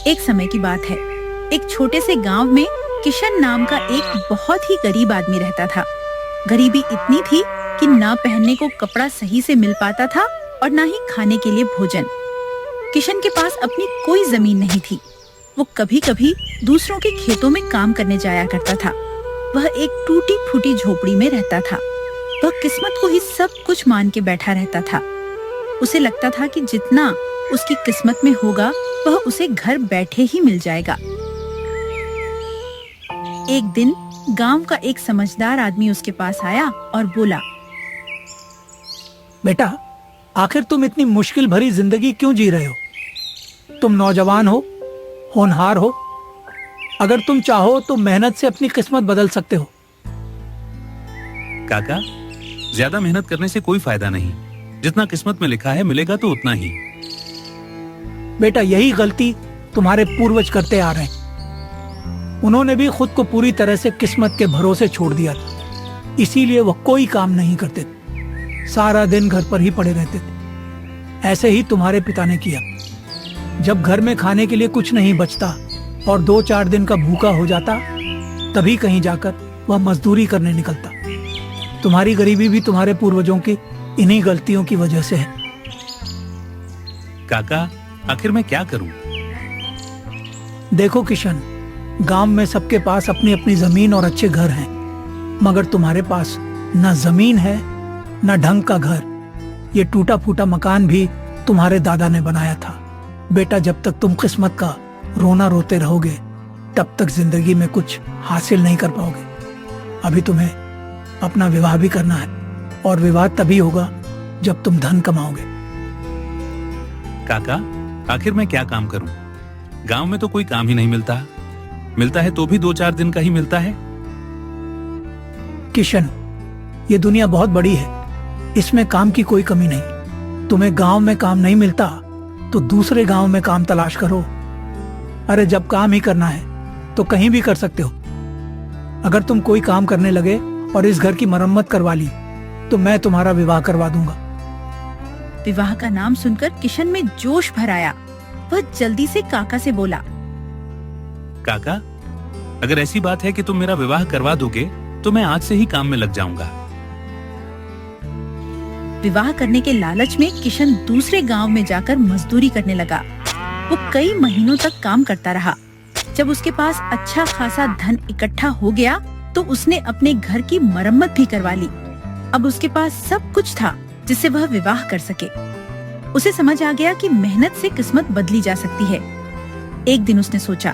एक समय की बात है। एक छोटे से गांव में किशन नाम का एक बहुत ही गरीब आदमी रहता था। गरीबी इतनी थी कि ना पहनने को कपड़ा सही से मिल पाता था और ना ही खाने के लिए भोजन। किशन के पास अपनी कोई जमीन नहीं थी। वो कभी कभी दूसरों के खेतों में काम करने जाया करता था। वह एक टूटी फूटी झोपड़ी में रहता था। वह किस्मत को ही सब कुछ मान के बैठा रहता था। उसे लगता था कि जितना उसकी किस्मत में होगा वह उसे घर बैठे ही मिल जाएगा। एक दिन गांव का एक समझदार आदमी उसके पास आया और बोला, बेटा, आखिर तुम इतनी मुश्किल भरी जिंदगी क्यों जी रहे हो? तुम नौजवान हो, होनहार हो। अगर तुम चाहो तो मेहनत से अपनी किस्मत बदल सकते हो। काका, ज्यादा मेहनत करने से कोई फायदा नहीं। जितना किस्मत में लिखा है मिलेगा तो उतना ही। बेटा, यही गलती तुम्हारे पूर्वज करते आ रहे हैं। उन्होंने भी खुद को पूरी तरह से किस्मत के भरोसे छोड़ दिया था। इसीलिए वह कोई काम नहीं करते थे, सारा दिन घर पर ही पड़े रहते थे। ऐसे ही तुम्हारे पिता ने किया। जब घर में खाने के लिए कुछ नहीं बचता और 2-4 दिन का भूखा हो जाता, तभी कहीं जाकर वह मजदूरी करने निकलता। तुम्हारी गरीबी भी तुम्हारे पूर्वजों की इन्हीं गलतियों की वजह से है। काका, आखिर मैं क्या करूं? देखो किशन, गांव में सबके पास अपनी अपनी जमीन और अच्छे घर हैं, मगर तुम्हारे पास न जमीन है न ढंग का घर। ये टूटा फूटा मकान भी तुम्हारे दादा ने बनाया था। बेटा, जब तक तुम किस्मत का रोना रोते रहोगे तब तक जिंदगी में कुछ हासिल नहीं कर पाओगे। अभी तुम्हें अपना विवाह भी करना है और विवाह तभी होगा जब तुम धन कमाओगे। काका, आखिर मैं क्या काम करूं? गांव में तो कोई काम ही नहीं मिलता। मिलता है तो भी 2-4 दिन का ही मिलता है। किशन, ये दुनिया बहुत बड़ी है, इसमें काम की कोई कमी नहीं। तुम्हें गांव में काम नहीं मिलता तो दूसरे गांव में काम तलाश करो। अरे, जब काम ही करना है तो कहीं भी कर सकते हो। अगर तुम कोई काम करने लगे और इस घर की मरम्मत करवा ली तो मैं तुम्हारा विवाह करवा दूंगा। विवाह का नाम सुनकर किशन में जोश भर आया। वह जल्दी से काका से बोला, काका, अगर ऐसी बात है कि तुम मेरा विवाह करवा दोगे तो मैं आज से ही काम में लग जाऊंगा। विवाह करने के लालच में किशन दूसरे गांव में जाकर मजदूरी करने लगा। वो कई महीनों तक काम करता रहा। जब उसके पास अच्छा खासा धन इकट्ठा हो गया तो उसने अपने घर की मरम्मत भी करवा ली। अब उसके पास सब कुछ था जिससे वह विवाह कर सके। उसे समझ आ गया कि मेहनत से किस्मत बदली जा सकती है। एक दिन उसने सोचा,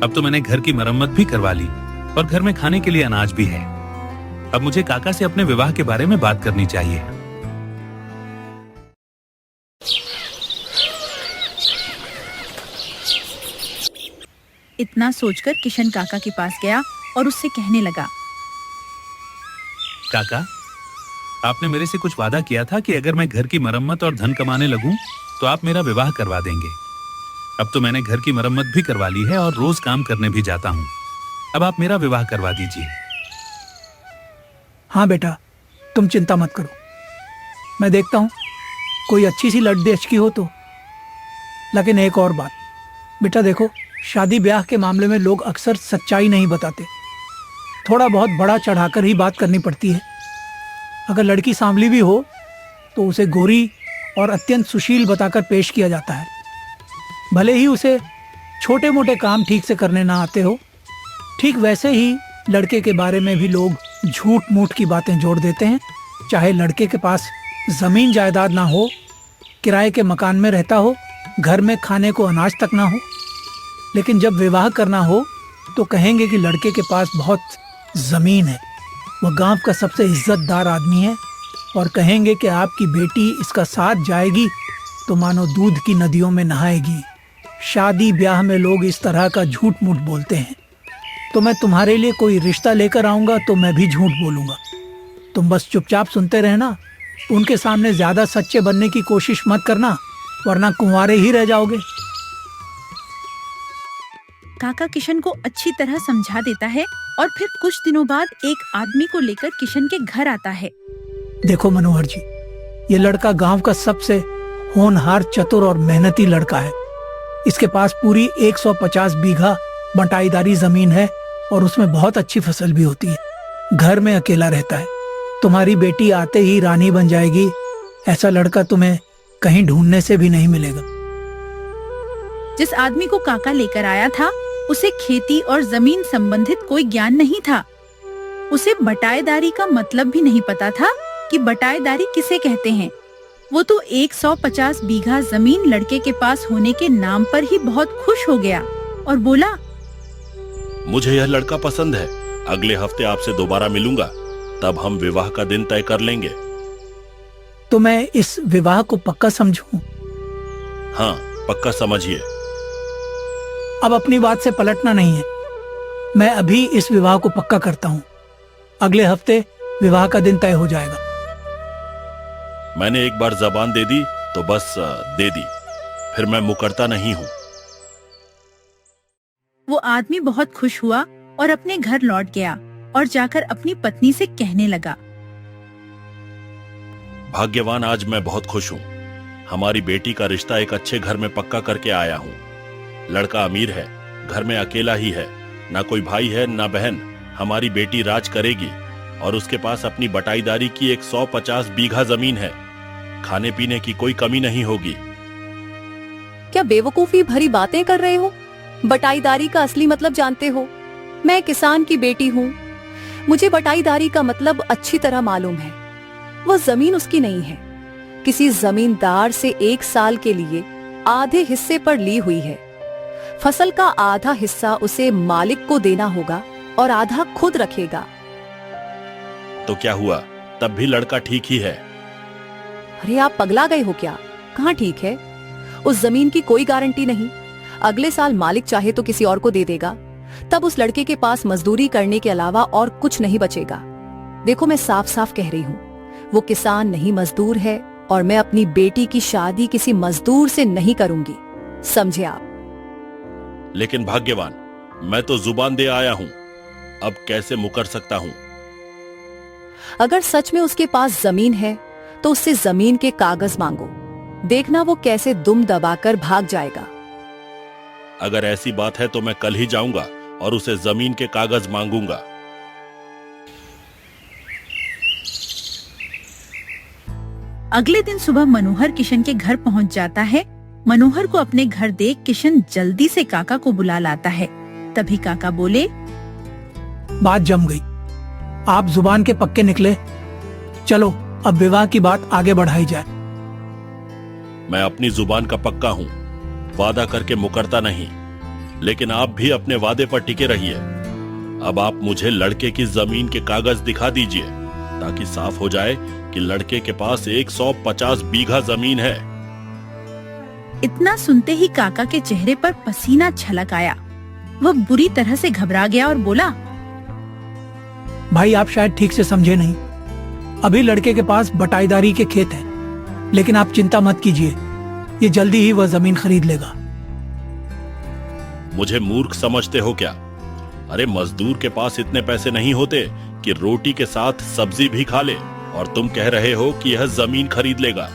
अब तो मैंने घर की मरम्मत भी करवा ली और घर में खाने के लिए अनाज भी है। अब मुझे काका से अपने विवाह के बारे में बात करनी चाहिए। इतना सोचकर किशन काका के पास गया और उससे कहने लगा, काका, आपने मेरे से कुछ वादा किया था कि अगर मैं घर की मरम्मत और धन कमाने लगूं तो आप मेरा विवाह करवा देंगे। अब तो मैंने घर की मरम्मत भी करवा ली है और रोज काम करने भी जाता हूं। अब आप मेरा विवाह करवा दीजिए। हाँ बेटा, तुम चिंता मत करो, मैं देखता हूँ कोई अच्छी सी लड़की की हो तो। लेकिन एक और बात बेटा, देखो, शादी ब्याह के मामले में लोग अक्सर सच्चाई नहीं बताते। थोड़ा बहुत बड़ा चढ़ाकर ही बात करनी पड़ती है। अगर लड़की सांवली भी हो तो उसे गोरी और अत्यंत सुशील बताकर पेश किया जाता है। भले ही उसे छोटे मोटे काम ठीक से करने ना आते हो। ठीक वैसे ही लड़के के बारे में भी लोग झूठ मूठ की बातें जोड़ देते हैं। चाहे लड़के के पास जमीन जायदाद ना हो, किराए के मकान में रहता हो, घर में खाने को अनाज तक ना हो, लेकिन जब विवाह करना हो तो कहेंगे कि लड़के के पास बहुत जमीन है, वह गांव का सबसे इज्जतदार आदमी है, और कहेंगे कि आपकी बेटी इसका साथ जाएगी तो मानो दूध की नदियों में नहाएगी। शादी ब्याह में लोग इस तरह का झूठ मूठ बोलते हैं। तो मैं तुम्हारे लिए कोई रिश्ता लेकर आऊंगा तो मैं भी झूठ बोलूंगा। तुम बस चुपचाप सुनते रहना। उनके सामने ज्यादा सच्चे बनने की कोशिश मत करना, वरना कुंवारे ही रह जाओगे। काका किशन को अच्छी तरह समझा देता है और फिर कुछ दिनों बाद एक आदमी को लेकर किशन के घर आता है। देखो मनोहर जी, ये लड़का गांव का सबसे होनहार, चतुर और मेहनती लड़का है। इसके पास पूरी 150 बीघा बंटाईदारी जमीन है और उसमें बहुत अच्छी फसल भी होती है। घर में अकेला रहता है। तुम्हारी बेटी आते ही रानी बन जाएगी। ऐसा लड़का तुम्हें कहीं ढूंढने से भी नहीं मिलेगा। जिस आदमी को काका लेकर आया था उसे खेती और जमीन संबंधित कोई ज्ञान नहीं था। उसे बटाईदारी का मतलब भी नहीं पता था कि बटाईदारी किसे कहते हैं। वो तो 150 बीघा जमीन लड़के के पास होने के नाम पर ही बहुत खुश हो गया और बोला, मुझे यह लड़का पसंद है। अगले हफ्ते आपसे दोबारा मिलूंगा, तब हम विवाह का दिन तय कर लेंगे। तो मैं इस विवाह को पक्का समझूं? हाँ, पक्का समझिए। अब अपनी बात से पलटना नहीं है। मैं अभी इस विवाह को पक्का करता हूँ। अगले हफ्ते विवाह का दिन तय हो जाएगा। मैंने एक बार जबान दे दी तो बस दे दी, फिर मैं मुकरता नहीं हूँ। वो आदमी बहुत खुश हुआ और अपने घर लौट गया और जाकर अपनी पत्नी से कहने लगा, भाग्यवान, आज मैं बहुत खुश हूँ। हमारी बेटी का रिश्ता एक अच्छे घर में पक्का करके आया हूँ। लड़का अमीर है, घर में अकेला ही है, ना कोई भाई है ना बहन। हमारी बेटी राज करेगी और उसके पास अपनी बटाईदारी की 150 बीघा जमीन है। खाने पीने की कोई कमी नहीं होगी। क्या बेवकूफी भरी बातें कर रहे हो? बटाईदारी का असली मतलब जानते हो? मैं किसान की बेटी हूँ। मुझे बटाईदारी का मतलब अच्छी तरह मालूम है। वो जमीन उसकी नहीं है, किसी जमींदार से 1 साल के लिए आधे हिस्से पर ली हुई है। फसल का आधा हिस्सा उसे मालिक को देना होगा और आधा खुद रखेगा। तो क्या हुआ, तब भी लड़का ठीक ही है। अरे आप पगला गए हो क्या? कहाँ ठीक है? उस जमीन की कोई गारंटी नहीं। अगले साल मालिक चाहे तो किसी और को दे देगा। तब उस लड़के के पास मजदूरी करने के अलावा और कुछ नहीं बचेगा। देखो, मैं साफ साफ कह रही हूँ, वो किसान नहीं मजदूर है और मैं अपनी बेटी की शादी किसी मजदूर से नहीं करूंगी। समझे आप? लेकिन भाग्यवान, मैं तो जुबान दे आया हूँ, अब कैसे मुकर सकता हूँ? अगर सच में उसके पास जमीन है तो उससे जमीन के कागज मांगो। देखना वो कैसे दुम दबाकर भाग जाएगा। अगर ऐसी बात है तो मैं कल ही जाऊंगा और उसे जमीन के कागज मांगूंगा। अगले दिन सुबह मनोहर किशन के घर पहुंच जाता है। मनोहर को अपने घर देख किशन जल्दी से काका को बुला लाता है। तभी काका बोले, बात जम गई। आप जुबान के पक्के निकले। चलो अब विवाह की बात आगे बढ़ाई जाए। मैं अपनी जुबान का पक्का हूँ, वादा करके मुकरता नहीं। लेकिन आप भी अपने वादे पर टिके रहिए। अब आप मुझे लड़के की जमीन के कागज दिखा दीजिए ताकि साफ हो जाए कि लड़के के पास 150 बीघा जमीन है। इतना सुनते ही काका के चेहरे पर पसीना छलक आया। वह बुरी तरह से घबरा गया और बोला, भाई, आप शायद ठीक से समझे नहीं। अभी लड़के के पास बटाईदारी के खेत हैं, लेकिन आप चिंता मत कीजिए, ये जल्दी ही वह जमीन खरीद लेगा। मुझे मूर्ख समझते हो क्या? अरे मजदूर के पास इतने पैसे नहीं होते कि रोटी के साथ सब्जी भी खा ले, और तुम कह रहे हो कि यह जमीन खरीद लेगा,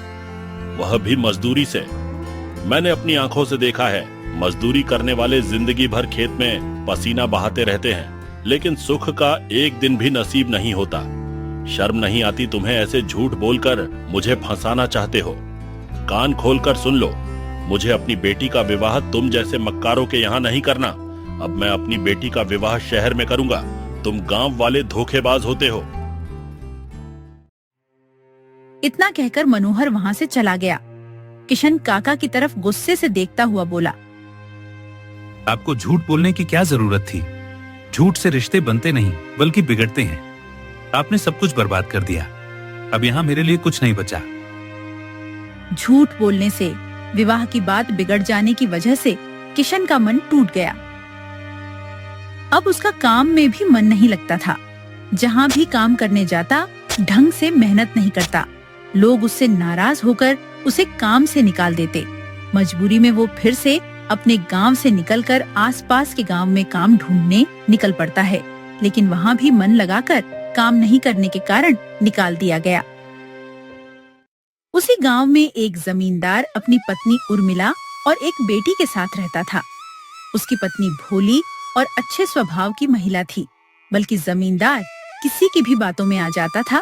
वह भी मजदूरी से। मैंने अपनी आंखों से देखा है, मजदूरी करने वाले जिंदगी भर खेत में पसीना बहाते रहते हैं, लेकिन सुख का एक दिन भी नसीब नहीं होता। शर्म नहीं आती तुम्हें ऐसे झूठ बोलकर मुझे फंसाना चाहते हो? कान खोलकर सुन लो, मुझे अपनी बेटी का विवाह तुम जैसे मक्कारों के यहाँ नहीं करना। अब मैं अपनी बेटी का विवाह शहर में करूंगा। तुम गांव वाले धोखेबाज होते हो। इतना कहकर मनोहर वहाँ से चला गया। किशन काका की तरफ गुस्से से देखता हुआ बोला, आपको झूठ बोलने की क्या जरूरत थी? झूठ से रिश्ते बनते नहीं बल्कि बिगड़ते हैं। आपने सब कुछ बर्बाद कर दिया। अब यहाँ मेरे लिए कुछ नहीं बचा। झूठ बोलने से, विवाह की बात बिगड़ जाने की वजह से किशन का मन टूट गया। अब उसका काम में भी मन नहीं लगता था। जहाँ भी काम करने जाता, ढंग से मेहनत नहीं करता। लोग उससे नाराज होकर उसे काम से निकाल देते। मजबूरी में वो फिर से अपने गांव से निकलकर आसपास के गांव में काम ढूंढने निकल पड़ता है, लेकिन वहाँ भी मन लगाकर काम नहीं करने के कारण निकाल दिया गया। उसी गांव में एक जमींदार अपनी पत्नी उर्मिला और एक बेटी के साथ रहता था। उसकी पत्नी भोली और अच्छे स्वभाव की महिला थी, बल्कि जमींदार किसी की भी बातों में आ जाता था।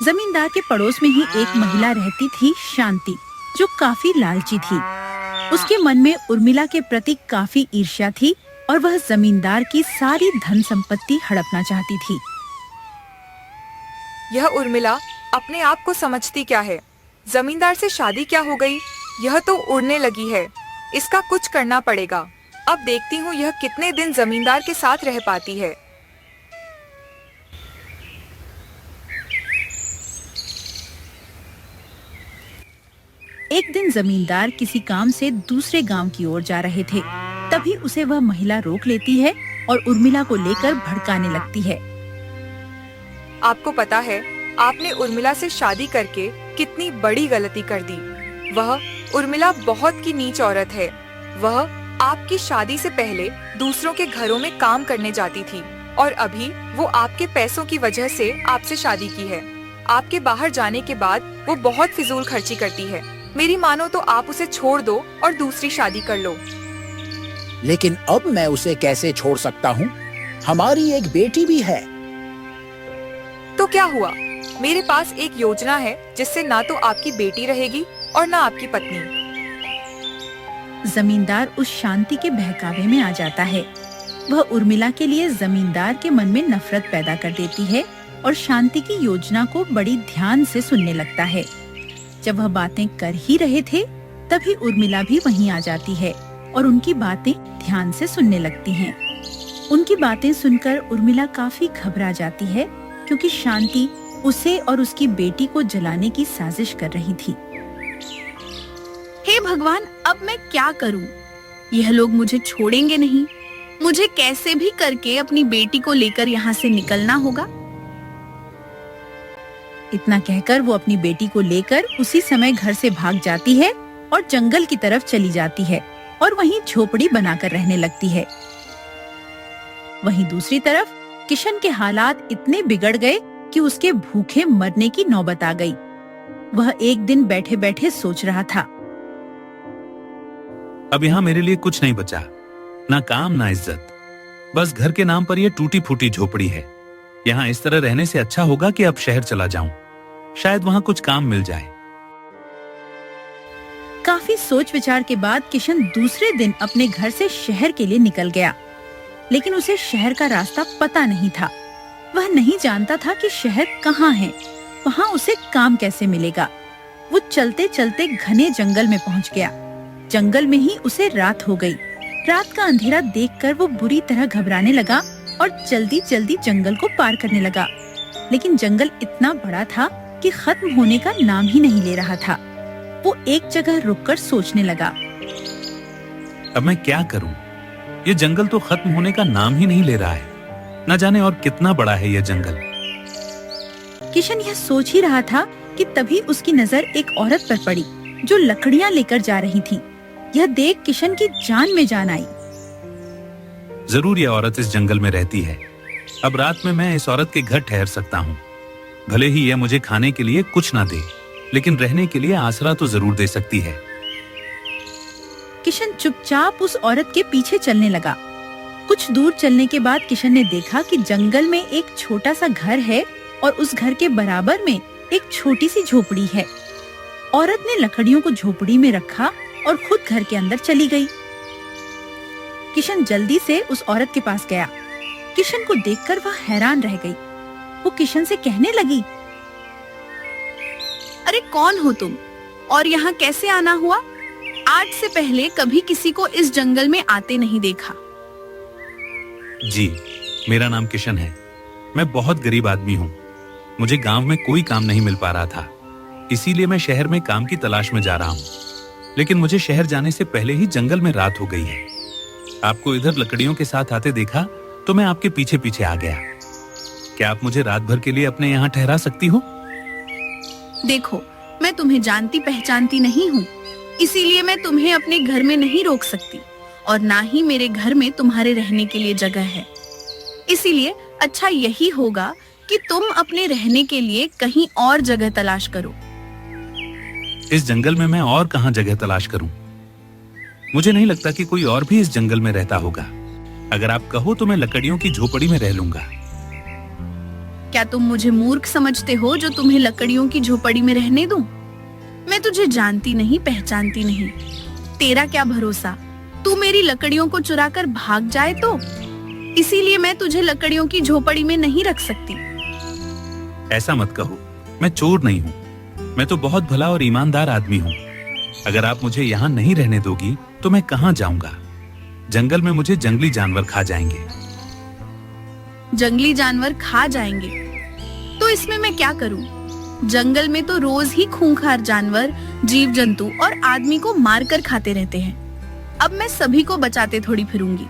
जमींदार के पड़ोस में ही एक महिला रहती थी, शांति, जो काफी लालची थी। उसके मन में उर्मिला के प्रति काफी ईर्ष्या थी और वह जमींदार की सारी धन संपत्ति हड़पना चाहती थी। यह उर्मिला अपने आप को समझती क्या है? जमींदार से शादी क्या हो गई? यह तो उड़ने लगी है। इसका कुछ करना पड़ेगा। अब देखती हूँ यह कितने दिन जमींदार के साथ रह पाती है। एक दिन जमींदार किसी काम से दूसरे गांव की ओर जा रहे थे। तभी उसे वह महिला रोक लेती है और उर्मिला को लेकर भड़काने लगती है। आपको पता है, आपने उर्मिला से शादी करके कितनी बड़ी गलती कर दी। वह उर्मिला बहुत की नीच औरत है। वह आपकी शादी से पहले दूसरों के घरों में काम करने जाती थी और अभी वो आपके पैसों की वजह से आपसे शादी की है। आपके बाहर जाने के बाद वो बहुत फिजूल खर्ची करती है। मेरी मानो तो आप उसे छोड़ दो और दूसरी शादी कर लो। लेकिन अब मैं उसे कैसे छोड़ सकता हूँ? हमारी एक बेटी भी है। तो क्या हुआ? मेरे पास एक योजना है जिससे ना तो आपकी बेटी रहेगी और ना आपकी पत्नी। जमींदार उस शांति के बहकावे में आ जाता है। वह उर्मिला के लिए जमींदार के मन में नफरत पैदा कर देती है और शांति की योजना को बड़ी ध्यान से सुनने लगता है। जब वह बातें कर ही रहे थे, तभी उर्मिला भी वहीं आ जाती है और उनकी बातें ध्यान से सुनने लगती हैं। उनकी बातें सुनकर उर्मिला काफी घबरा जाती है, क्योंकि शांति उसे और उसकी बेटी को जलाने की साजिश कर रही थी। हे भगवान, अब मैं क्या करूं? यह लोग मुझे छोड़ेंगे नहीं। मुझे कैसे भी करके अपनी बेटी को लेकर यहाँ से निकलना होगा। इतना कहकर वो अपनी बेटी को लेकर उसी समय घर से भाग जाती है और जंगल की तरफ चली जाती है और वहीं झोपड़ी बनाकर रहने लगती है। वहीं दूसरी तरफ किशन के हालात इतने बिगड़ गए कि उसके भूखे मरने की नौबत आ गई। वह एक दिन बैठे बैठे सोच रहा था, अब यहाँ मेरे लिए कुछ नहीं बचा, ना काम ना इज्जत। बस घर के नाम पर यह टूटी फूटी झोपड़ी है। यहाँ इस तरह रहने से अच्छा होगा कि अब शहर चला जाऊं। शायद वहाँ कुछ काम मिल जाए। काफी सोच विचार के बाद किशन दूसरे दिन अपने घर से शहर के लिए निकल गया, लेकिन उसे शहर का रास्ता पता नहीं था। वह नहीं जानता था कि शहर कहाँ है, वहाँ उसे काम कैसे मिलेगा। वो चलते चलते घने जंगल में पहुँच गया। जंगल में ही उसे रात हो गई। रात का अंधेरा देखकर वो बुरी तरह घबराने लगा और जल्दी जल्दी जंगल को पार करने लगा। लेकिन जंगल इतना बड़ा था कि खत्म होने का नाम ही नहीं ले रहा था। वो एक जगह रुककर सोचने लगा, अब मैं क्या करूं? ये जंगल तो खत्म होने का नाम ही नहीं ले रहा है। न जाने और कितना बड़ा है यह जंगल। किशन यह सोच ही रहा था कि तभी उसकी नजर एक औरत पर पड़ी, जो लकड़ियां लेकर जा रही थी। यह देख किशन की जान में जान आई। जरूर यह औरत इस जंगल में रहती है। अब रात में मैं इस औरत के घर ठहर सकता हूँ। भले ही यह मुझे खाने के लिए कुछ ना दे, लेकिन रहने के लिए आसरा तो जरूर दे सकती है। किशन चुपचाप उस औरत के पीछे चलने लगा। कुछ दूर चलने के बाद किशन ने देखा कि जंगल में एक छोटा सा घर है और उस घर के बराबर में एक छोटी सी झोपड़ी है। औरत ने लकड़ियों को झोपड़ी में रखा और खुद घर के अंदर चली गई। किशन जल्दी से उस औरत के पास गया। किशन को देखकर वह हैरान रह गई। वो किशन से कहने लगी, अरे कौन हो तुम और यहाँ कैसे आना हुआ? आज से पहले कभी किसी को इस जंगल में आते नहीं देखा। जी, मेरा नाम किशन है। मैं बहुत गरीब आदमी हूँ। मुझे गांव में कोई काम नहीं मिल पा रहा था, इसीलिए मैं शहर में काम की तलाश में जा रहा हूँ। लेकिन मुझे शहर जाने से पहले ही जंगल में रात हो गई है। आपको इधर लकड़ियों के साथ आते देखा तो मैं आपके पीछे पीछे आ गया। क्या आप मुझे रात भर के लिए अपने यहाँ ठहरा सकती हो? देखो, मैं तुम्हें जानती पहचानती नहीं हूँ, इसीलिए मैं तुम्हें अपने घर में नहीं रोक सकती और ना ही मेरे घर में तुम्हारे रहने के लिए जगह है। इसीलिए अच्छा यही होगा कि तुम अपने रहने के लिए कहीं और जगह तलाश करो। इस जंगल में मैं और कहाँ जगह तलाश करूं? मुझे नहीं लगता कि कोई और भी इस जंगल में रहता होगा। अगर आप कहो तो मैं लकड़ियों की झोपड़ी में रह लूंगा। क्या तुम मुझे मूर्ख समझते हो जो तुम्हें लकड़ियों की झोपड़ी में रहने दूं? मैं तुझे जानती नहीं, पहचानती नहीं। तेरा क्या भरोसा, तू मेरी लकड़ियों को चुराकर भाग जाए तो? इसीलिए मैं तुझे लकड़ियों की झोपड़ी में नहीं रख सकती। ऐसा मत कहो, मैं चोर नहीं हूँ। मैं तो बहुत भला और ईमानदार आदमी हूँ। अगर आप मुझे यहाँ नहीं रहने दोगी तो मैं कहाँ जाऊंगा? जंगल में मुझे जंगली जानवर खा जाएंगे। जंगली जानवर खा जाएंगे तो इसमें मैं क्या करूं? जंगल में तो रोज ही खूंखार जानवर, जीव जंतु और आदमी को मारकर खाते रहते हैं। अब मैं सभी को बचाते थोड़ी फिरूंगी।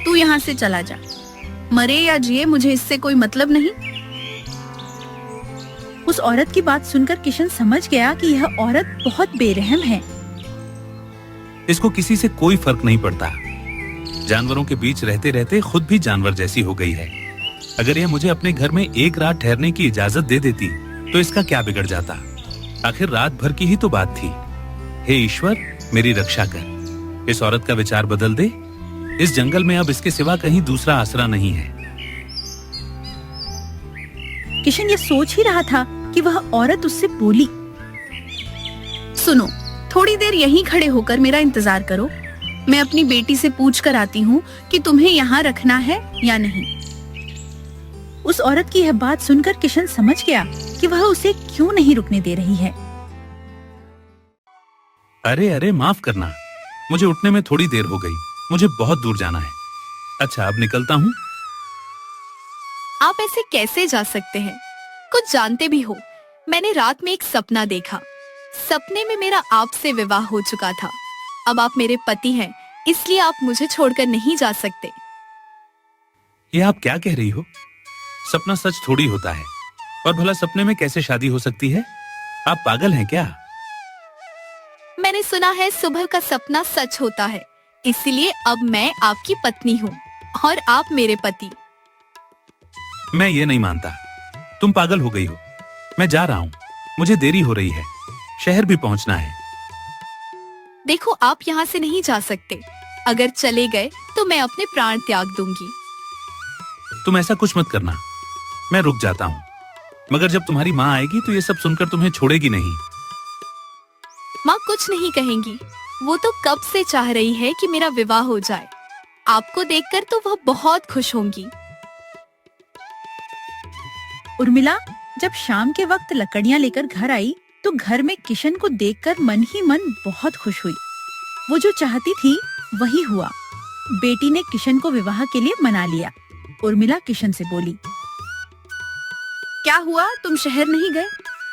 तू यहाँ से चला जा। मरे या जिए मुझे इससे कोई मतलब नहीं। उस औरत की बात सुनकर किशन समझ गया कि यह औरत बहुत बेरहम है। इसको किसी से कोई फर्क नहीं पड़ता। जानवरों के बीच रहते रहते खुद भी जानवर जैसी हो गई है। अगर यह मुझे अपने घर में एक रात ठहरने की इजाजत दे देती तो इसका क्या बिगड़ जाता? आखिर रात भर की ही तो बात थी। हे ईश्वर, मेरी रक्षा कर। इस औरत का विचार बदल दे। इस जंगल में अब इसके सिवा कहीं दूसरा आसरा नहीं है। किशन ये सोच ही रहा था कि वह औरत उससे बोली, सुनो, थोड़ी देर यहीं खड़े होकर मेरा इंतजार करो। मैं अपनी बेटी से पूछ कर आती हूँ कि तुम्हें यहाँ रखना है या नहीं। उस औरत की यह बात सुनकर किशन समझ गया कि वह उसे क्यों नहीं रुकने दे रही है। अरे अरे, माफ करना, मुझे उठने में थोड़ी देर हो गई। मुझे बहुत दूर जाना है। अच्छा, अब निकलता हूँ। आप ऐसे कैसे जा सकते हैं? कुछ जानते भी हो, मैंने रात में एक सपना देखा। सपने में मेरा आपसे विवाह हो चुका था। अब आप मेरे पति हैं, इसलिए आप मुझे छोड़कर नहीं जा सकते। ये आप क्या कह रही हो? सपना सच थोड़ी होता है। और भला सपने में कैसे शादी हो सकती है? आप पागल हैं क्या? मैंने सुना है सुबह का सपना सच होता है, इसलिए अब मैं आपकी पत्नी हूँ और आप मेरे पति। मैं ये नहीं मानता। तुम पागल हो गई हो। मैं जा रहा हूँ, मुझे देरी हो रही है। शहर भी पहुँचना है। देखो, आप यहाँ से नहीं जा सकते। अगर चले गए तो मैं अपने प्राण त्याग दूंगी। तुम ऐसा कुछ मत करना। मैं रुक जाता हूँ, मगर जब तुम्हारी माँ आएगी तो ये सब सुनकर तुम्हें छोड़ेगी नहीं। माँ कुछ नहीं कहेंगी। वो तो कब से चाह रही है कि मेरा विवाह हो जाए। आपको देखकर तो वह बहुत खुश होंगी। उर्मिला जब शाम के वक्त लकड़ियां लेकर घर आई तो घर में किशन को देखकर मन ही मन बहुत खुश हुई। वो जो चाहती थी वही हुआ। बेटी ने किशन को विवाह के लिए मना लिया। उर्मिला किशन से बोली, क्या हुआ, तुम शहर नहीं गए?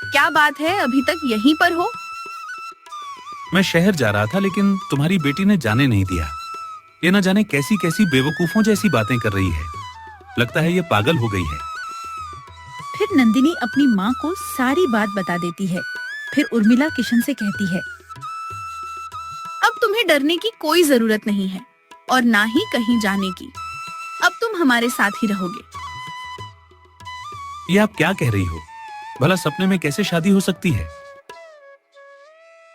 क्या बात है, अभी तक यहीं पर हो? मैं शहर जा रहा था, लेकिन तुम्हारी बेटी ने जाने नहीं दिया। ये न जाने कैसी कैसी बेवकूफों जैसी बातें कर रही है। लगता है ये पागल हो गई है। फिर नंदिनी अपनी माँ को सारी बात बता देती है। फिर उर्मिला किशन से कहती है, अब तुम्हें डरने की कोई जरूरत नहीं है और ना ही कहीं जाने की। अब तुम हमारे साथ ही रहोगे। ये आप क्या कह रही हो? भला सपने में कैसे शादी हो सकती है?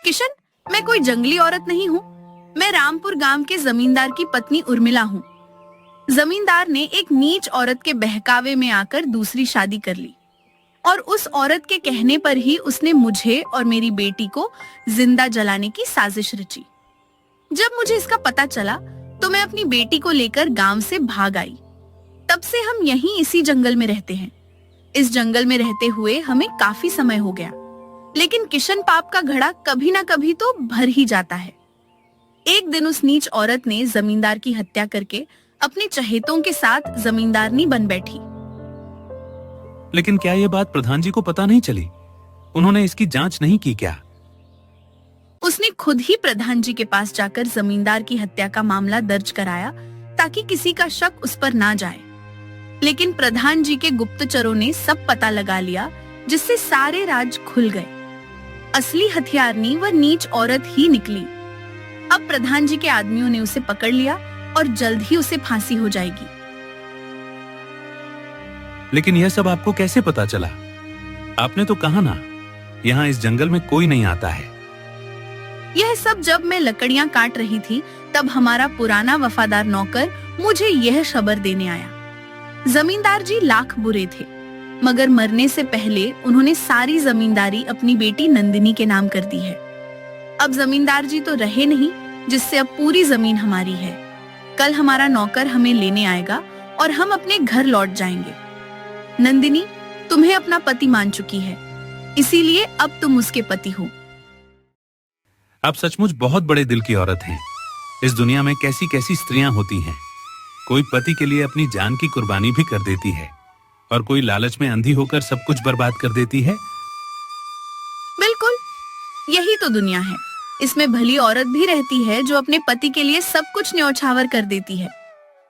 किशन, मैं कोई जंगली औरत नहीं हूँ। मैं रामपुर गांव के जमींदार की पत्नी उर्मिला हूँ। जमींदार ने एक नीच औरत के बहकावे में आकर दूसरी शादी कर ली और उस औरत के कहने पर ही उसने मुझे और मेरी बेटी को जिंदा जलाने की साजिश रची। जब मुझे इसका पता चला तो मैं अपनी बेटी को लेकर गांव से भाग आई। तब से हम यहीं इसी जंगल में रहते हैं। इस जंगल में रहते हुए हमें काफी समय हो गया, लेकिन किशन पाप का घड़ा कभी ना कभी तो भर ही जाता है। एक दिन उस नीच औरत ने जमींदार की हत्या करके अपने चहेतों के साथ जमींदारनी बन बैठी। लेकिन क्या ये बात प्रधान जी को पता नहीं चली? उन्होंने इसकी जांच नहीं की क्या? उसने खुद ही प्रधान जी के पास जाकर जमींदार की हत्या का मामला दर्ज कराया ताकि किसी का शक उस पर ना जाए। लेकिन प्रधान जी के गुप्तचरों ने सब पता लगा लिया, जिससे सारे राज खुल गए। असली हथियारनी वह नीच औरत ही निकली। अब प्रधान जी के आदमियों ने उसे पकड़ लिया और जल्द ही उसे फांसी हो जाएगी। लेकिन यह सब आपको कैसे पता चला? आपने तो कहा ना, यहाँ इस जंगल में कोई नहीं आता है। यह सब जब मैं लकड़ियां काट रही थी, तब हमारा पुराना वफादार नौकर मुझे यह खबर देने आया। जमींदार जी लाख बुरे थे, मगर मरने से पहले उन्होंने सारी जमींदारी अपनी बेटी नंदिनी के नाम कर दी है। अब जमींदार जी तो रहे नहीं, जिससे अब पूरी जमीन हमारी है। कल हमारा नौकर हमें लेने आएगा और हम अपने घर लौट जाएंगे। नंदिनी तुम्हें अपना पति मान चुकी है, इसीलिए अब तुम उसके पति हो। आप सचमुच बहुत बड़े दिल की औरत हैं। इस दुनिया में कैसी कैसी स्त्रियां होती हैं। कोई पति के लिए अपनी जान की कुर्बानी भी कर देती है और कोई लालच में अंधी होकर सब कुछ बर्बाद कर देती है। बिल्कुल, यही तो दुनिया है। इसमें भली औरत भी रहती है जो अपने पति के लिए सब कुछ न्यौछावर कर देती है,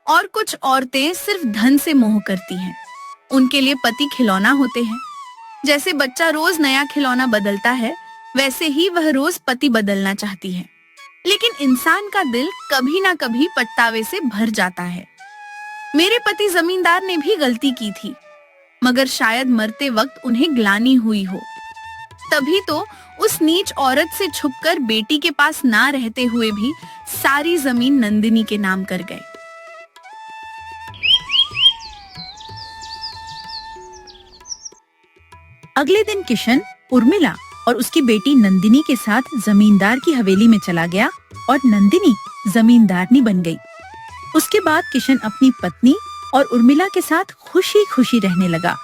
और कुछ औरतें सिर्फ धन से मोह करती हैं। उनके लिए पति खिलौना होते हैं। जैसे बच्चा रोज नया खिलौना बदलता है, वैसे ही वह रोज पति बदलना चाहती है। लेकिन इंसान का दिल कभी ना कभी पछतावे से भर जाता है। मेरे पति जमींदार ने भी गलती की थी, मगर शायद मरते वक्त उन्हें ग्लानि हुई हो। तभी तो उस नीच औरत से छुपकर बेटी के पास ना रहते हुए भी सारी जमीन नंदिनी के नाम कर गए। अगले दिन किशन, उर्मिला और उसकी बेटी नंदिनी के साथ जमींदार की हवेली में चला गया और नंदिनी जमींदारनी बन गई। उसके बाद किशन अपनी पत्नी और उर्मिला के साथ खुशी खुशी रहने लगा।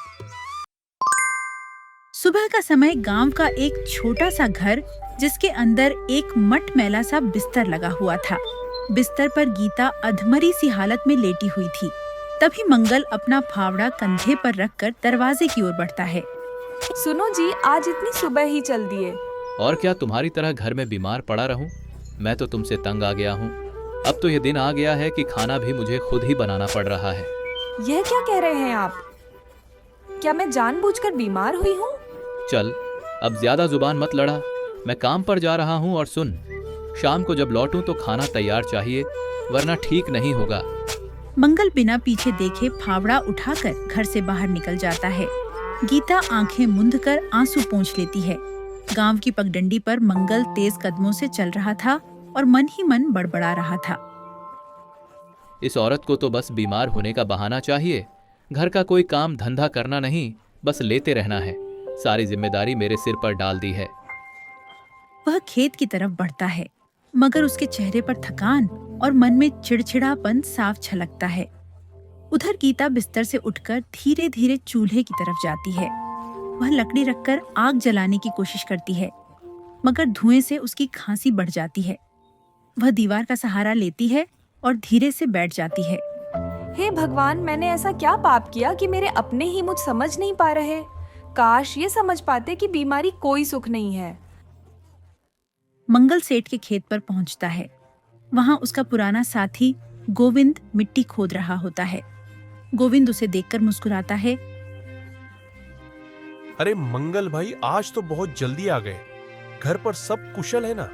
सुबह का समय गांव का एक छोटा सा घर, जिसके अंदर एक मटमैला सा बिस्तर लगा हुआ था। बिस्तर पर गीता अधमरी सी हालत में लेटी हुई थी। तभी मंगल अपना फावड़ा कंधे पर रखकर दरवाजे की ओर बढ़ता है। सुनो जी, आज इतनी सुबह ही चल दिए। और क्या तुम्हारी तरह घर में बीमार पड़ा रहूं? मैं तो तुमसे तंग आ गया हूं। अब तो ये दिन आ गया है कि खाना भी मुझे खुद ही बनाना पड़ रहा है। यह क्या कह रहे हैं आप? क्या मैं जानबूझकर बीमार हुई हूँ? चल, अब ज्यादा जुबान मत लड़ा। मैं काम पर जा रहा हूँ और सुन, शाम को जब लौटूं तो खाना तैयार चाहिए, वरना ठीक नहीं होगा। मंगल बिना पीछे देखे फावड़ा उठाकर घर से बाहर निकल जाता है। गीता आंखें मूंदकर आंसू पोंछ लेती है। गांव की पगडंडी पर मंगल तेज कदमों से चल रहा था और मन ही मन बड़बड़ा रहा था। इस औरत को तो बस बीमार होने का बहाना चाहिए। घर का कोई काम धंधा करना नहीं, बस लेते रहना है। सारी जिम्मेदारी मेरे सिर पर डाल दी है। वह खेत की तरफ बढ़ता है, मगर उसके चेहरे पर थकान और मन में चिड़चिड़ापन साफ झलकता है। उधर गीता बिस्तर से उठकर धीरे धीरे चूल्हे की तरफ जाती है। वह लकड़ी रखकर आग जलाने की कोशिश करती है, मगर धुएं से उसकी खांसी बढ़ जाती है। वह दीवार का सहारा लेती है और धीरे से बैठ जाती है। हे भगवान, मैंने ऐसा क्या पाप किया कि मेरे अपने ही मुझ समझ नहीं पा रहे। काश ये समझ पाते कि बीमारी कोई सुख नहीं है। मंगल सेठ के खेत पर पहुंचता है। वहां उसका पुराना साथी गोविंद मिट्टी खोद रहा होता है। गोविंद उसे देखकर मुस्कुराता है। अरे मंगल भाई, आज तो बहुत जल्दी आ गए। घर पर सब कुशल है ना?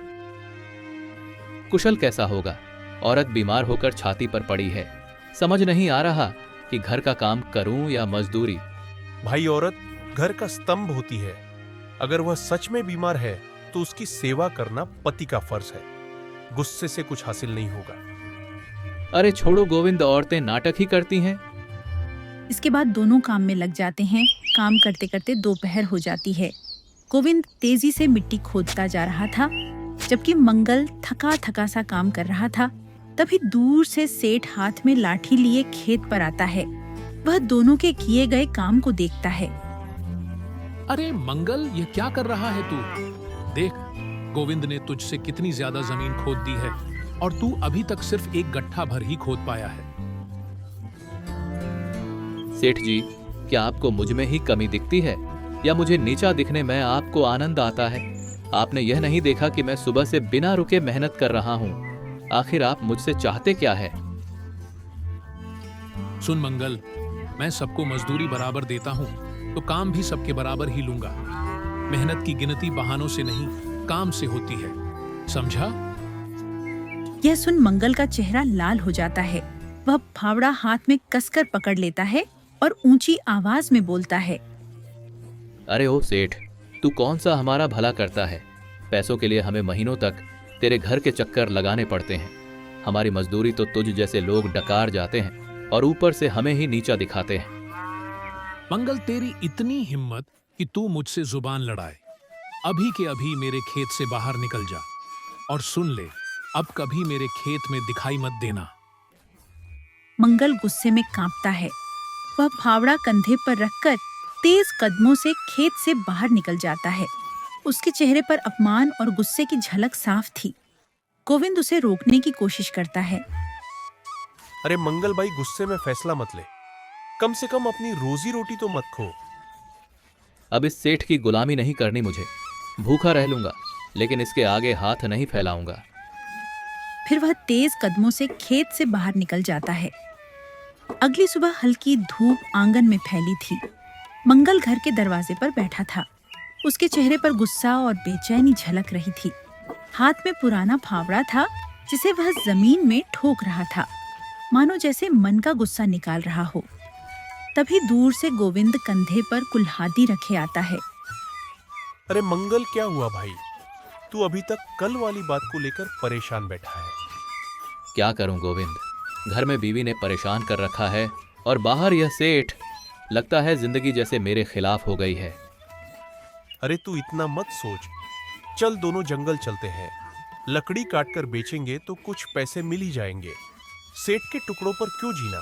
कुशल कैसा होगा? औरत बीमार होकर छाती पर पड़ी है। समझ नहीं आ रहा कि घर का काम करूं या मजदूरी। भाई, औरत घर का स्तंभ होती है। अगर वह सच में बीमार है तो उसकी सेवा करना पति का फर्ज है। गुस्से से कुछ हासिल नहीं होगा। अरे छोड़ो गोविंद, औरतें नाटक ही करती हैं। इसके बाद दोनों काम में लग जाते हैं। काम करते करते दोपहर हो जाती है। गोविंद तेजी से मिट्टी खोदता जा रहा था, जबकि मंगल थका थका सा काम कर रहा था। तभी दूर से सेठ हाथ में लाठी लिए खेत पर आता है। वह दोनों के किए गए काम को देखता है। अरे मंगल, ये क्या कर रहा है तू? देख, गोविंद ने तुझसे कितनी ज्यादा जमीन खोद दी है और तू अभी तक सिर्फ एक गट्ठा भर ही खोद पाया है। सेठ जी, क्या आपको मुझ में ही कमी दिखती है या मुझे नीचा दिखने में आपको आनंद आता है? आपने यह नहीं देखा कि मैं सुबह से बिना रुके मेहनत कर रहा हूँ। आखिर आप मुझसे चाहते क्या है? सुन मंगल, मैं सबको मजदूरी बराबर देता हूँ तो काम भी सबके बराबर ही लूंगा। मेहनत की गिनती बहानों से नहीं, काम से होती है, समझा? यह सुन मंगल का चेहरा लाल हो जाता है। वह फावड़ा हाथ में कसकर पकड़ लेता है और ऊंची आवाज में बोलता है। अरे ओ सेठ, तू कौन सा हमारा भला करता है? पैसों के लिए हमें महीनों तक तेरे घर के चक्कर लगाने पड़ते हैं। हमारी मजदूरी तो तुझ जैसे लोग डकार जाते हैं और ऊपर से हमें ही नीचा दिखाते हैं। मंगल, तेरी इतनी हिम्मत कि तू मुझसे जुबान लड़ाए। अभी के अभी मेरे खेत से बाहर निकल जा और सुन ले, अब कभी मेरे खेत में दिखाई मत देना। मंगल गुस्से में कांपता है। वह फावड़ा कंधे पर रखकर तेज कदमों से खेत से बाहर निकल जाता है। उसके चेहरे पर अपमान और गुस्से की झलक साफ थी। गोविंद उसे रोकने की कोशिश करता है। अरे मंगल भाई, गुस्से में फैसला मत ले। कम से कम अपनी रोजी रोटी तो मत खो। अब इस सेठ की गुलामी नहीं करनी मुझे। भूखा रह लूंगा, लेकिन इसके आगे हाथ नहीं फैलाऊंगा। फिर वह तेज कदमों से खेत से बाहर निकल जाता है। अगली सुबह हल्की धूप आंगन में फैली थी। मंगल घर के दरवाजे पर बैठा था। उसके चेहरे पर गुस्सा और बेचैनी झलक रही थी। हाथ में पुराना फावड़ा था जिसे वह जमीन में ठोक रहा था, मानो जैसे मन का गुस्सा निकाल रहा हो। तभी दूर से गोविंद कंधे पर कुल्हाड़ी रखे आता है। अरे मंगल, क्या हुआ भाई? तू अभी तक कल वाली बात को लेकर परेशान बैठा है। क्या करूं गोविंद, घर में बीवी ने परेशान कर रखा है और बाहर यह सेठ। लगता है जिंदगी जैसे मेरे खिलाफ हो गई है। अरे तू इतना मत सोच। चल दोनों जंगल चलते हैं। लकड़ी काटकर बेचेंगे तो कुछ पैसे मिल ही जाएंगे। सेठ के टुकड़ों पर क्यों जीना?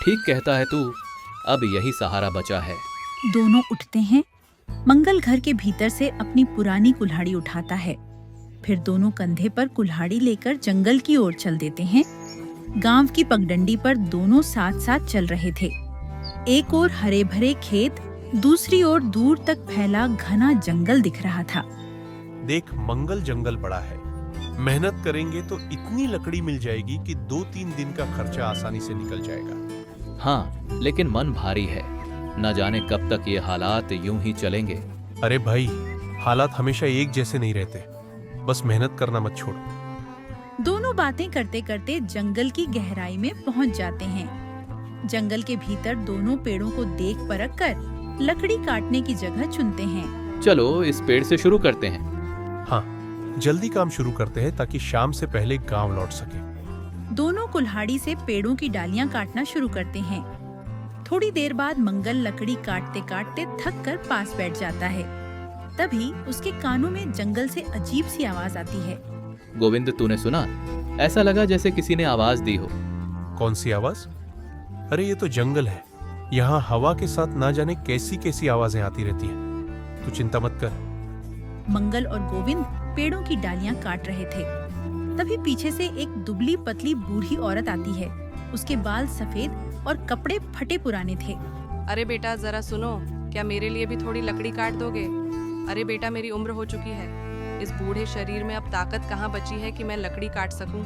ठीक कहता है तू, अब यही सहारा बचा है। दोनों उठते हैं। मंगल घर के भीतर से अपनी पुरानी कुल्हाड़ी उठाता है। फिर दोनों कंधे पर कुल्हाड़ी लेकर जंगल की ओर चल देते हैं। गांव की पगडंडी पर दोनों साथ साथ चल रहे थे। एक ओर हरे भरे खेत, दूसरी ओर दूर तक फैला घना जंगल दिख रहा था। देख मंगल, जंगल बड़ा है। मेहनत करेंगे तो इतनी लकड़ी मिल जाएगी कि 2-3 दिन का खर्चा आसानी से निकल जाएगा। हाँ, लेकिन मन भारी है। न जाने कब तक ये हालात यूं ही चलेंगे। अरे भाई, हालात हमेशा एक जैसे नहीं रहते। बस मेहनत करना मत छोड़। दोनों बातें करते करते जंगल की गहराई में पहुंच जाते हैं। जंगल के भीतर दोनों पेड़ों को देख परख कर लकड़ी काटने की जगह चुनते हैं। चलो इस पेड़ से शुरू करते हैं। हाँ, जल्दी काम शुरू करते हैं ताकि शाम से पहले गांव लौट सके। दोनों कुल्हाड़ी से पेड़ों की डालियां काटना शुरू करते हैं। थोड़ी देर बाद मंगल लकड़ी काटते काटते थक कर पास बैठ जाता है। तभी उसके कानों में जंगल से अजीब सी आवाज आती है। गोविंद, तूने सुना? ऐसा लगा जैसे किसी ने आवाज दी हो। कौन सी आवाज? अरे ये तो जंगल है। यहाँ हवा के साथ ना जाने कैसी कैसी आवाजें आती रहती हैं। तू चिंता मत कर। मंगल और गोविंद पेड़ों की डालियां काट रहे थे। तभी पीछे से एक दुबली पतली बूढ़ी औरत आती है। उसके बाल सफेद और कपड़े फटे पुराने थे। अरे बेटा, जरा सुनो, क्या मेरे लिए भी थोड़ी लकड़ी काट दोगे? अरे बेटा, मेरी उम्र हो चुकी है। इस बूढ़े शरीर में अब ताकत कहाँ बची है कि मैं लकड़ी काट सकूं?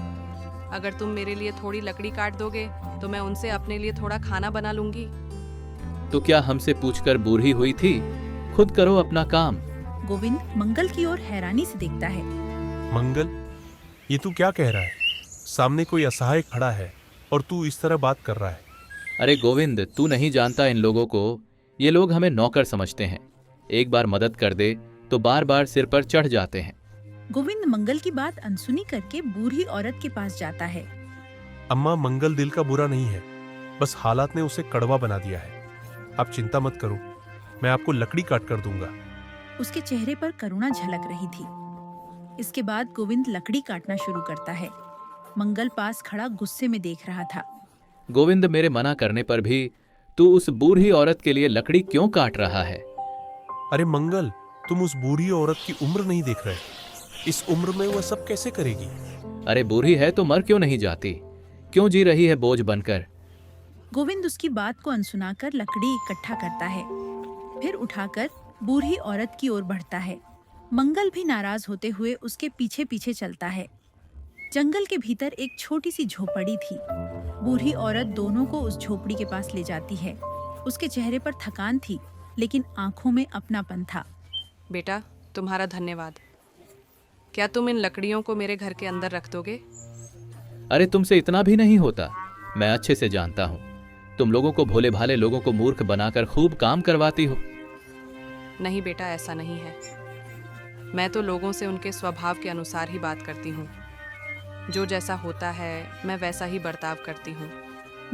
अगर तुम मेरे लिए थोड़ी लकड़ी काट दोगे तो मैं उनसे अपने लिए थोड़ा खाना बना लूंगी। तो क्या हमसे पूछकर बूढ़ी हुई थी? खुद करो अपना काम। गोविंद मंगल की ओर हैरानी से देखता है। मंगल, ये तू क्या कह रहा है? सामने कोई असहाय खड़ा है और तू इस तरह बात कर रहा है। अरे गोविंद, तू नहीं जानता इन लोगों को। ये लोग हमें नौकर समझते हैं। एक बार मदद कर दे तो बार बार सिर पर चढ़ जाते हैं। गोविंद मंगल की बात अनसुनी करके बूढ़ी औरत के पास जाता है। अम्मा, मंगल दिल का बुरा नहीं है, बस हालात ने उसे कड़वा बना दिया है। आप चिंता मत करो, मैं आपको लकड़ी काट कर दूंगा। उसके चेहरे पर करुणा झलक रही थी। इसके बाद गोविंद लकड़ी काटना शुरू करता है। मंगल पास खड़ा गुस्से में देख रहा था। गोविंद, मेरे मना करने पर भी तू उस बूढ़ी औरत के लिए लकड़ी क्यों काट रहा है? अरे मंगल, तुम उस बूढ़ी औरत की उम्र नहीं देख रहे। इस उम्र में वह सब कैसे करेगी? अरे बूढ़ी है तो मर क्यों नहीं जाती? क्यों जी रही है बोझ बनकर? गोविंद उसकी बात को अनसुना कर लकड़ी इकट्ठा करता है। फिर उठाकर बूढ़ी औरत की ओर बढ़ता है। मंगल भी नाराज होते हुए उसके पीछे पीछे चलता है। जंगल के भीतर एक छोटी सी झोपड़ी थी। बूढ़ी औरत दोनों को उस झोपड़ी के पास ले जाती है। उसके चेहरे पर थकान थी, लेकिन आंखों में अपनापन था। बेटा, तुम्हारा धन्यवाद। क्या तुम इन लकड़ियों को मेरे घर के अंदर रख दोगे? अरे तुमसे इतना भी नहीं होता। मैं अच्छे से जानता हूँ, तुम लोगों को, भोले भाले लोगों को मूर्ख बनाकर खूब काम करवाती हो। नहीं बेटा, ऐसा नहीं है। मैं तो लोगों से उनके स्वभाव के अनुसार ही बात करती हूँ। जो जैसा होता है मैं वैसा ही बर्ताव करती हूँ।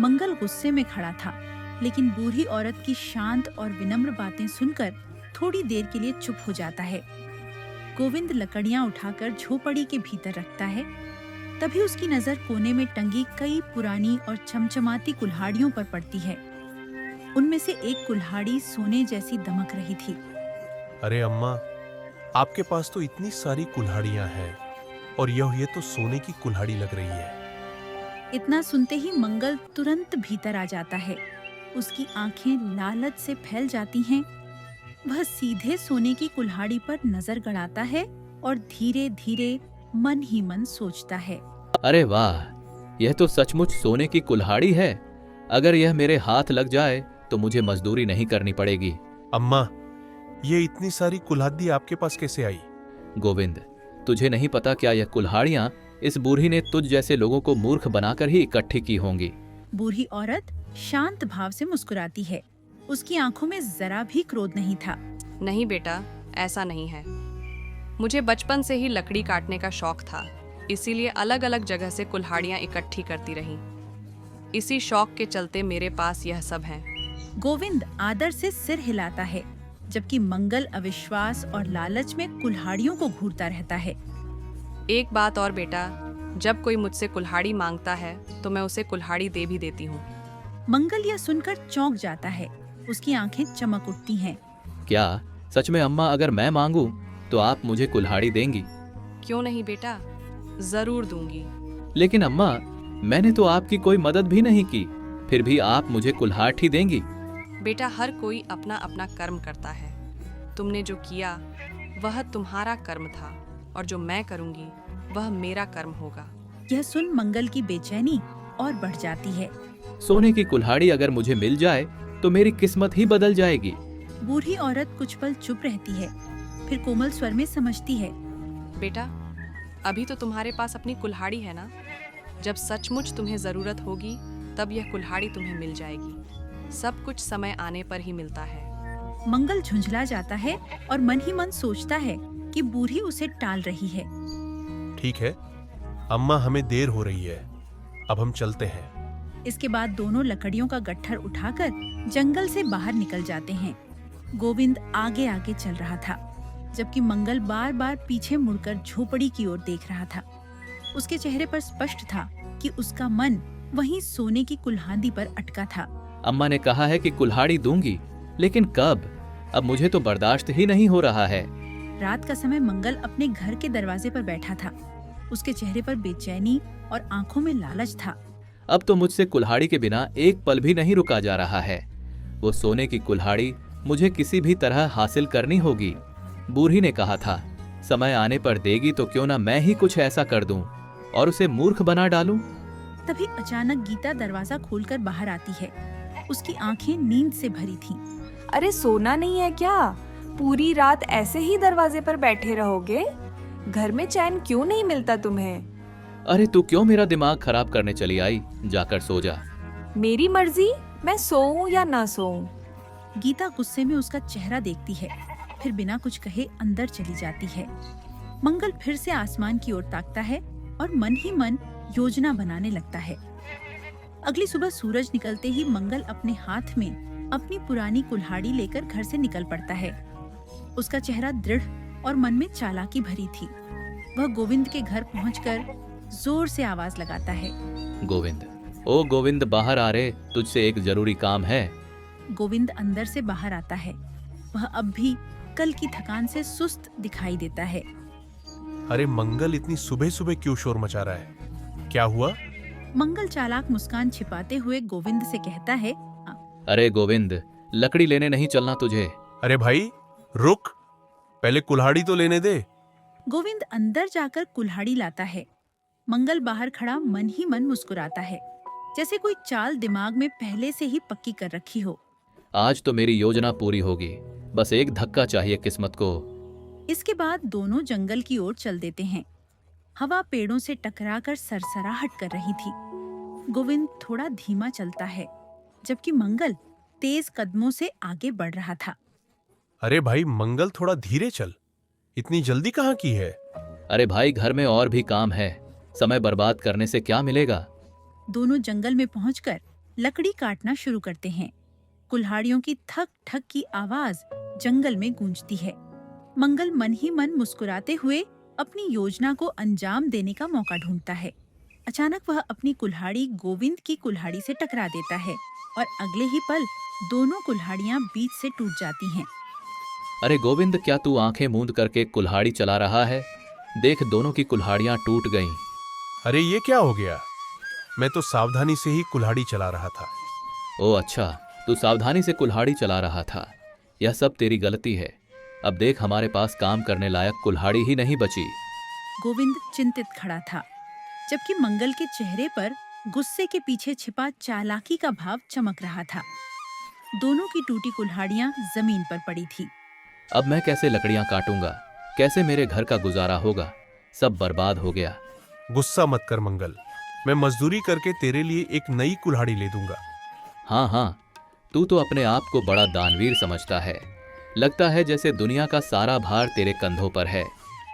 मंगल गुस्से में खड़ा था, लेकिन बूढ़ी औरत की शांत और विनम्र बातें सुनकर थोड़ी देर के लिए चुप हो जाता है। गोविंद लकड़ियां उठाकर झोपड़ी के भीतर रखता है। तभी उसकी नजर कोने में टंगी कई पुरानी और चमचमाती कुल्हाड़ियों पर पड़ती है। उनमें से एक कुल्हाड़ी सोने जैसी दमक रही थी। अरे अम्मा, आपके पास तो इतनी सारी कुल्हाड़ियां हैं और ये तो सोने की कुल्हाड़ी लग रही है। इतना सुनते ही मंगल तुरंत भीतर आ जाता है। उसकी आंखें लालच से फैल जाती हैं। वह सीधे सोने की कुल्हाड़ी पर नजर गड़ाता है और धीरे धीरे मन ही मन सोचता है, अरे वाह, यह तो सचमुच सोने की कुल्हाड़ी है। अगर यह मेरे हाथ लग जाए तो मुझे मजदूरी नहीं करनी पड़ेगी। अम्मा, ये इतनी सारी कुल्हाड़ी आपके पास कैसे आई? गोविंद, तुझे नहीं पता क्या यह कुल्हाड़ियां इस बूढ़ी ने तुझ जैसे लोगों को मूर्ख बनाकर ही इकट्ठी की होंगी। बूढ़ी औरत शांत भाव से मुस्कुराती है। उसकी आंखों में जरा भी क्रोध नहीं था। नहीं बेटा, ऐसा नहीं है। मुझे बचपन से ही लकड़ी काटने का शौक था, इसीलिए अलग अलग जगह से कुल्हाड़ियां इकट्ठी करती रही। इसी शौक के चलते मेरे पास यह सब है। गोविंद आदर से सिर हिलाता है, जबकि मंगल अविश्वास और लालच में कुल्हाड़ियों को घूरता रहता है। एक बात और बेटा, जब कोई मुझसे कुल्हाड़ी मांगता है तो मैं उसे कुल्हाड़ी दे भी देती हूँ। मंगल यह सुनकर चौंक जाता है। उसकी आंखें चमक उठती हैं। क्या सच में अम्मा, अगर मैं मांगू तो आप मुझे कुल्हाड़ी देंगी? क्यों नहीं बेटा, जरूर दूंगी। लेकिन अम्मा, मैंने तो आपकी कोई मदद भी नहीं की, फिर भी आप मुझे कुल्हाड़ी देंगी? बेटा, हर कोई अपना अपना कर्म करता है। तुमने जो किया वह तुम्हारा कर्म था और जो मैं करूंगी वह मेरा कर्म होगा। यह सुन मंगल की बेचैनी और बढ़ जाती है। सोने की कुल्हाड़ी अगर मुझे मिल जाए तो मेरी किस्मत ही बदल जाएगी। बूढ़ी औरत कुछ पल चुप रहती है, फिर कोमल स्वर में समझती है, बेटा, अभी तो तुम्हारे पास अपनी कुल्हाड़ी है ना? जब सचमुच तुम्हें जरूरत होगी तब यह कुल्हाड़ी तुम्हें मिल जाएगी। सब कुछ समय आने पर ही मिलता है। मंगल झुंझला जाता है और मन ही मन सोचता है कि बूढ़ी उसे टाल रही है। ठीक है अम्मा, हमें देर हो रही है, अब हम चलते हैं। इसके बाद दोनों लकड़ियों का गट्ठर उठाकर जंगल से बाहर निकल जाते हैं। गोविंद आगे आगे चल रहा था, जबकि मंगल बार बार पीछे मुड़कर झोपड़ी की ओर देख रहा था। उसके चेहरे पर स्पष्ट था कि उसका मन वहीं सोने की कुल्हाड़ी पर अटका था। अम्मा ने कहा है कि कुल्हाड़ी दूंगी, लेकिन कब? अब मुझे तो बर्दाश्त ही नहीं हो रहा है। रात का समय मंगल अपने घर के दरवाजे पर बैठा था। उसके चेहरे पर बेचैनी और आंखों में लालच था। अब तो मुझसे कुल्हाड़ी के बिना एक पल भी नहीं रुका जा रहा है। वो सोने की कुल्हाड़ी मुझे किसी भी तरह हासिल करनी होगी। बूढ़ी ने कहा था, समय आने पर देगी तो क्यों ना मैं ही कुछ ऐसा कर दूं और उसे मूर्ख बना डालूं। तभी अचानक गीता दरवाजा खोलकर बाहर आती है। उसकी आंखें नींद से भरी थीं। अरे सोना नहीं है क्या? पूरी रात ऐसे ही दरवाजे पर बैठे रहोगे? घर में चैन क्यों नहीं मिलता तुम्हें? अरे तू क्यों मेरा दिमाग खराब करने चली आई? जाकर सो जा। मेरी मर्जी, मैं सोऊं या ना सोऊं। गीता गुस्से में उसका चेहरा देखती है, फिर बिना कुछ कहे अंदर चली जाती है। मंगल फिर से आसमान की ओर ताकता है और मन ही मन योजना बनाने लगता है। अगली सुबह सूरज निकलते ही मंगल अपने हाथ में अपनी पुरानी कुल्हाड़ी लेकर घर से निकल पड़ता है। उसका चेहरा दृढ़ और मन में चालाकी भरी थी। वह गोविंद के घर पहुंचकर जोर से आवाज लगाता है, गोविंद, ओ गोविंद, बाहर आ रे, तुझसे एक जरूरी काम है। गोविंद अंदर से बाहर आता है। वह अब भी कल की थकान से सुस्त दिखाई देता है। अरे मंगल, इतनी सुबह सुबह क्यों शोर मचा रहा है? क्या हुआ? मंगल चालाक मुस्कान छिपाते हुए गोविंद से कहता है, अरे गोविंद, लकड़ी लेने नहीं चलना तुझे? अरे भाई रुक, पहले कुल्हाड़ी तो लेने दे। गोविंद अंदर जाकर कुल्हाड़ी लाता है। मंगल बाहर खड़ा मन ही मन मुस्कुराता है, जैसे कोई चाल दिमाग में पहले से ही पक्की कर रखी हो। आज तो मेरी योजना पूरी होगी, बस एक धक्का चाहिए किस्मत को। इसके बाद दोनों जंगल की ओर चल देते हैं। हवा पेड़ों से टकराकर सरसराहट कर रही थी। गोविंद थोड़ा धीमा चलता है, जबकि मंगल तेज कदमों से आगे बढ़ रहा था। अरे भाई मंगल, थोड़ा धीरे चल, इतनी जल्दी कहाँ की है? अरे भाई, घर में और भी काम है, समय बर्बाद करने से क्या मिलेगा। दोनों जंगल में पहुंचकर लकड़ी काटना शुरू करते हैं। कुल्हाड़ियों की ठक ठक की आवाज जंगल में गूंजती है। मंगल मन ही मन मुस्कुराते हुए अपनी योजना को अंजाम देने का मौका ढूंढता है। अचानक वह अपनी कुल्हाड़ी गोविंद की कुल्हाड़ी से टकरा देता है और अगले ही पल दोनों कुल्हाड़ियां बीच से टूट जाती हैं। अरे गोविंद, क्या तू आंखें मूंद करके कुल्हाड़ी चला रहा है? देख, दोनों की कुल्हाड़ियां टूट गईं। अरे ये क्या हो गया? मैं तो सावधानी से ही कुल्हाड़ी चला रहा था। ओ अच्छा, तू सावधानी से कुल्हाड़ी चला रहा था। यह सब तेरी गलती है। अब देख, हमारे पास काम करने लायक कुल्हाड़ी ही नहीं बची। गोविंद चिंतित खड़ा था, जबकि मंगल के चेहरे पर गुस्से के पीछे छिपा चालाकी का भाव चमक रहा था। दोनों की टूटी कुल्हाड़ियां जमीन पर पड़ी थी। अब मैं कैसे लकड़ियां काटूंगा? कैसे मेरे घर का गुजारा होगा? सब बर्बाद हो गया। गुस्सा मत कर मंगल, मैं मजदूरी करके तेरे लिए एक नई कुल्हाड़ी ले दूंगा। हाँ हाँ, तू तो अपने आप को बड़ा दानवीर समझता है। लगता है जैसे दुनिया का सारा भार तेरे कंधों पर है।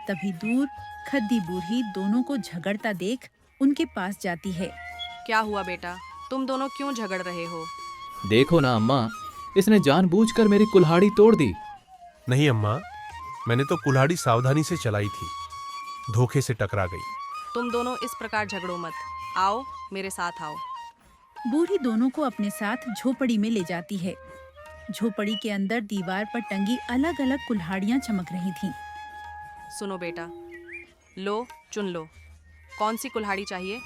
तभी दूर खद्दी बूढ़ी दोनों को झगड़ता देख उनके पास जाती है। क्या हुआ बेटा, तुम दोनों क्यों झगड़ रहे हो? देखो ना अम्मा, इसने जानबूझकर मेरी कुल्हाड़ी तोड़ दी। नहीं अम्मा, मैंने तो कुल्हाड़ी सावधानी से चलाई थी, धोखे से टकरा गई। तुम दोनों इस प्रकार झगड़ो मत। आओ, मेरे साथ आओ। बूढ़ी दोनों को अपने साथ झोपड़ी में ले जाती है। झोपड़ी के अंदर दीवार पर टंगी अलग अलग कुल्हाड़ियां चमक रही थीं। सुनो बेटा, लो चुन लो, कौन सी कुल्हाड़ी चाहिए?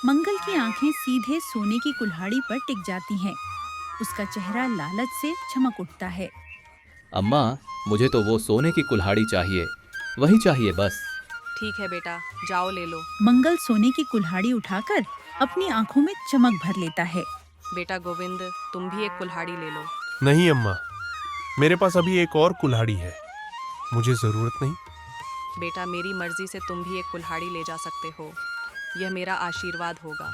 मंगल की आंखें सीधे सोने की कुल्हाड़ी पर टिक जाती हैं। उसका चेहरा लालच से चमक उठता है। अम्मा, मुझे तो वो सोने की कुल्हाड़ी चाहिए, वही चाहिए बस। ठीक है बेटा, जाओ ले लो। मंगल सोने की कुल्हाड़ी उठाकर अपनी आंखों में चमक भर लेता है। बेटा गोविंद, तुम भी एक कुल्हाड़ी ले लो। नहीं अम्मा, मेरे पास अभी एक और कुल्हाड़ी है, मुझे जरूरत नहीं। बेटा, मेरी मर्जी से तुम भी एक कुल्हाड़ी ले जा सकते हो, यह मेरा आशीर्वाद होगा।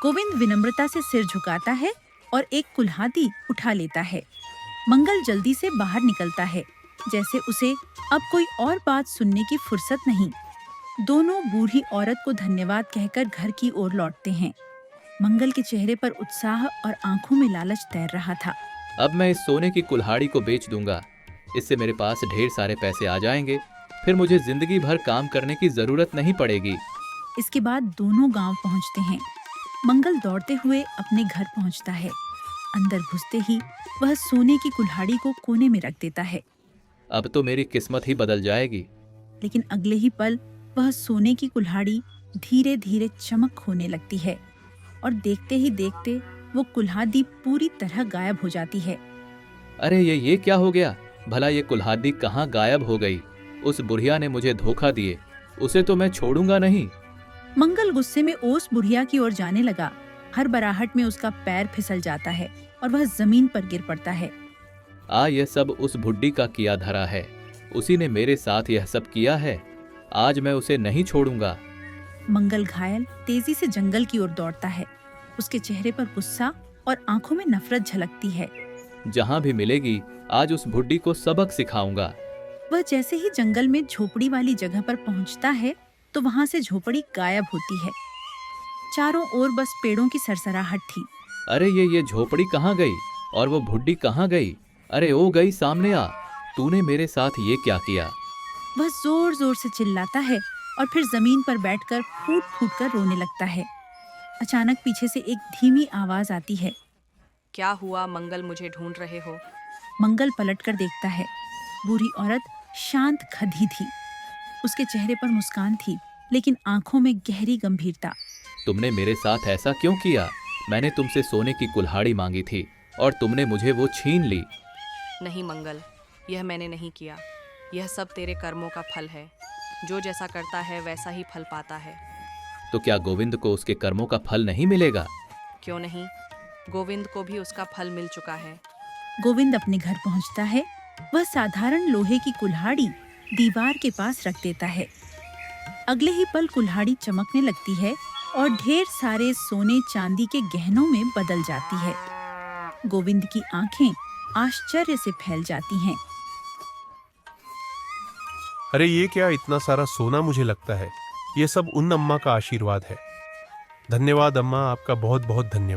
गोविंद विनम्रता से सिर झुकाता है और एक कुल्हाड़ी उठा लेता है। मंगल जल्दी से बाहर निकलता है, जैसे उसे अब कोई और बात सुनने की फुर्सत नहीं। दोनों बूढ़ी औरत को धन्यवाद कहकर घर की ओर लौटते हैं। मंगल के चेहरे पर उत्साह और आंखों में लालच तैर रहा था। अब मैं इस सोने की कुल्हाड़ी को बेच दूंगा, इससे मेरे पास ढेर सारे पैसे आ जाएंगे, फिर मुझे जिंदगी भर काम करने की जरूरत नहीं पड़ेगी। इसके बाद दोनों गांव पहुंचते हैं। मंगल दौड़ते हुए अपने घर पहुंचता है। अंदर घुसते ही वह सोने की कुल्हाड़ी को कोने में रख देता है। अब तो मेरी किस्मत ही बदल जाएगी। लेकिन अगले ही पल वह सोने की कुल्हाड़ी धीरे धीरे चमक होने लगती है और देखते ही देखते वो कुल्हाड़ी पूरी तरह गायब हो जाती है। अरे ये क्या हो गया? भला ये कुल्हाड़ी कहाँ गायब हो गई? उस बुढ़िया ने मुझे धोखा दिए, उसे तो मैं छोड़ूंगा नहीं। मंगल गुस्से में ओस बुढ़िया की ओर जाने लगा। हर बराहट में उसका पैर फिसल जाता है और वह जमीन पर गिर पड़ता है। यह सब उस बुड्ढी का किया धरा है, उसी ने मेरे साथ यह सब किया है। आज मैं उसे नहीं छोड़ूंगा। मंगल घायल तेजी से जंगल की ओर दौड़ता है। उसके चेहरे पर गुस्सा और आंखों में नफरत झलकती है। जहाँ भी मिलेगी आज उस बुड्ढी को सबक सिखाऊंगा। वह जैसे ही जंगल में झोपड़ी वाली जगह पर पहुंचता है तो वहाँ से झोपड़ी गायब होती है। चारों ओर बस पेड़ों की सरसराहट थी। अरे ये झोपड़ी कहाँ गई और वो बुड्ढी कहाँ गई? अरे ओ गई, सामने आ, तूने मेरे साथ ये क्या किया? वह जोर जोर से चिल्लाता है और फिर जमीन पर बैठकर फूट फूट कर रोने लगता है। अचानक पीछे से एक धीमी आवाज आती है। क्या हुआ मंगल, मुझे ढूंढ रहे हो? मंगल पलटकर देखता है। बूढ़ी औरत शांत खधी थी। उसके चेहरे पर मुस्कान थी, लेकिन आंखों में गहरी गंभीरता। तुमने मेरे साथ ऐसा क्यों किया? मैंने तुमसे सोने की कुल्हाड़ी मांगी थी और तुमने मुझे वो छीन ली। नहीं मंगल, यह मैंने नहीं किया। यह सब तेरे कर्मों का फल है। जो जैसा करता है वैसा ही फल पाता है। तो क्या गोविंद को उसके कर्मों का फल नहीं मिलेगा? क्यों नहीं, गोविंद को भी उसका फल मिल चुका है। गोविंद अपने घर पहुंचता है। वह साधारण लोहे की कुल्हाड़ी दीवार के पास रख देता है। अगले ही पल कुल्हाड़ी चमकने लगती है और ढेर सारे सोने चांदी के गहनों में बदल जाती है। गोविंद की आंखें आश्चर्य से फैल जाती हैं। अरे ये क्या, इतना सारा सोना मुझे लगता है। ये सब उन अम्मा का आशीर्वाद है। धन्यवाद अम्मा, आपका बहुत बहुत धन्यवाद।